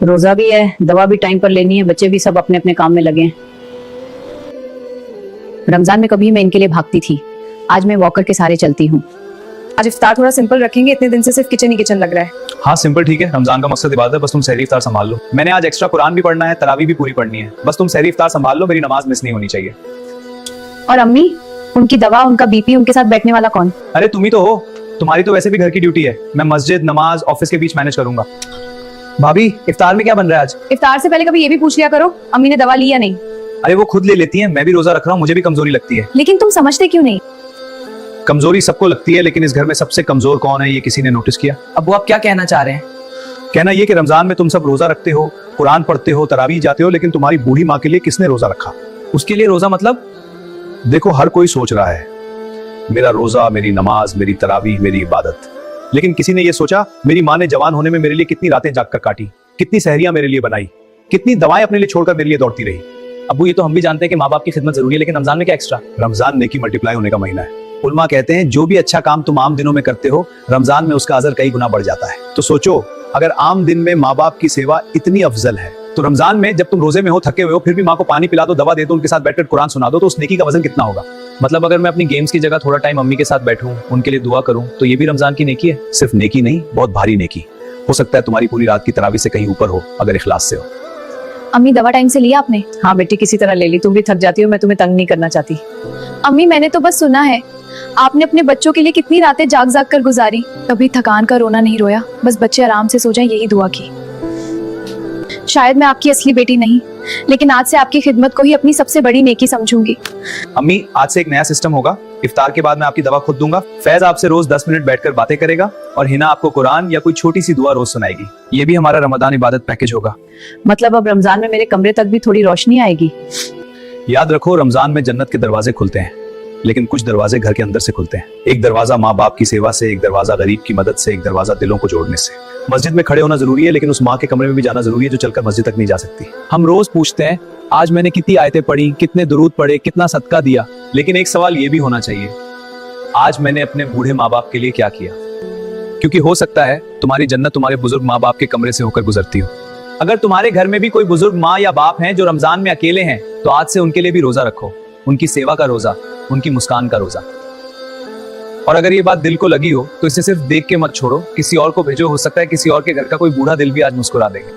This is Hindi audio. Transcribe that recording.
रोजा भी है, दवा भी टाइम पर लेनी है, बच्चे भी सब अपने अपने काम में लगे हैं। रमजान में कभी मैं इनके लिए भागती थी, आज मैं वॉकर के सहारे चलती हूँ। आज इफ्तार थोड़ा सिंपल रखेंगे, इतने दिन से सिर्फ किचन ही किचन लग रहा है। हाँ सिंपल ठीक है, रमजान का मकसद इबादत है, बस तुम सहरी इफ्तार संभाल लो। मैंने आज एक्स्ट्रा कुरान भी पढ़ना है, तरावी भी पूरी पढ़नी है, बस तुम सहरी इफ्तार संभाल लो, मेरी नमाज मिस नहीं होनी चाहिए। और अम्मी, उनकी दवा, उनका बीपी, उनके साथ बैठने वाला कौन? अरे तुम ही तो हो, तुम्हारी तो वैसे भी घर की ड्यूटी है, मैं मस्जिद, नमाज, ऑफिस के बीच मैनेज करूंगा। भाभी इफ्तार में क्या बन रहा है आज? इफ्तार से पहले कभी ये भी पूछ लिया करो अम्मी ने दवा ली या नहीं। अरे वो खुद ले लेती है, मैं भी रोजा रख रहा हूँ, मुझे भी कमजोरी लगती है। लेकिन तुम समझते क्यों नहीं? कमजोरी सबको लगती है, लेकिन इस घर में सबसे कमजोर कौन है ये किसी ने नोटिस किया? अबू आप क्या कहना चाह रहे हैं? कहना ये कि रमजान में तुम सब रोजा रखते हो, कुरान पढ़ते हो, तरावी जाते हो, लेकिन तुम्हारी बूढ़ी माँ के लिए किसने रोजा रखा? उसके लिए रोजा मतलब? देखो हर कोई सोच रहा है मेरा रोजा, मेरी नमाज, मेरी तरावी, मेरी इबादत, लेकिन किसी ने ये सोचा मेरी माँ ने जवान होने में मेरे लिए कितनी रातें जागकर काटी, कितनी सहरियां मेरे लिए बनाई, कितनी दवाएं अपने लिए छोड़कर मेरे लिए दौड़ती रही। अबू ये तो हम भी जानते हैं कि माँ बाप की खिदमत जरूरी है, लेकिन रमजान में क्या एक्स्ट्रा? रमजान नेकी मल्टीप्लाई होने का महीना है। उलमा कहते हैं जो भी अच्छा काम तुम आम दिनों में करते हो, रमजान में उसका अजर कई गुना बढ़ जाता है। तो सोचो अगर आम दिन में माँ बाप की सेवा इतनी अफजल है, तो रमजान में जब तुम रोजे में हो, थके हुए हो, फिर भी माँ को पानी पिला दो, दवा दे दो, उनके साथ बैठकर कुरान सुना दो, तो उस नेकी का वजन कितना होगा? मतलब अगर मैं अपनी गेम्स की जगह थोड़ा टाइम अम्मी के साथ बैठूं, उनके लिए दुआ करूं, तो ये भी रमजान की नेकी है? सिर्फ नेकी नहीं, बहुत भारी नेकी। हो सकता है तुम्हारी पूरी रात की तरावी से कहीं ऊपर हो, अगर इखलास से हो। अम्मी दवा टाइम से लिया आपने? हाँ बेटी, किसी तरह ले ली, तुम भी थक जाती हो, मैं तुम्हें तंग नहीं करना चाहती। अम्मी मैंने तो बस सुना है आपने अपने बच्चों के लिए कितनी रातें जाग जाग कर गुजारी, कभी थकान का रोना नहीं रोया, बस बच्चे आराम से सो जाएं यही दुआ की। शायद मैं आपकी असली बेटी नहीं, लेकिन आज से आपकी खिदमत को ही अपनी सबसे बड़ी नेकी समझूंगी। अम्मी आज से एक नया सिस्टम होगा, इफ्तार के बाद मैं आपकी दवा खुद दूंगा, फैज आपसे रोज 10 मिनट बैठकर बातें करेगा, और हिना आपको कुरान या कोई छोटी सी दुआ रोज सुनाएगी। ये भी हमारा रमजान इबादत पैकेज होगा। मतलब अब रमजान में मेरे कमरे तक भी थोड़ी रोशनी आएगी। याद रखो रमजान में जन्नत के दरवाजे खुलते हैं, लेकिन कुछ दरवाजे घर के अंदर से खुलते हैं। एक दरवाजा माँ बाप की सेवा से, एक दरवाजा गरीब की मदद से, एक दरवाजा दिलों को जोड़ने से। मस्जिद में खड़े होना जरूरी है, लेकिन उस माँ के कमरे में भी जाना जरूरी है जो चलकर मस्जिद तक नहीं जा सकती। हम रोज पूछते हैं आज मैंने कितनी आयतें पढ़ी, कितने दुरूद पढ़े, कितना सदका दिया, लेकिन एक सवाल ये भी होना चाहिए, आज मैंने अपने बूढ़े माँ बाप के लिए क्या किया? क्योंकि हो सकता है तुम्हारी जन्नत तुम्हारे बुजुर्ग माँ बाप के कमरे से होकर गुजरती हो। अगर तुम्हारे घर में भी कोई बुजुर्ग माँ या बाप हैं जो रमजान में अकेले हैं, तो आज से उनके लिए भी रोजा रखो, उनकी सेवा का रोजा, उनकी मुस्कान का रोजा। और अगर ये बात दिल को लगी हो तो इसे सिर्फ देख के मत छोड़ो, किसी और को भेजो, हो सकता है किसी और के घर का कोई बूढ़ा दिल भी आज मुस्कुरा देगा।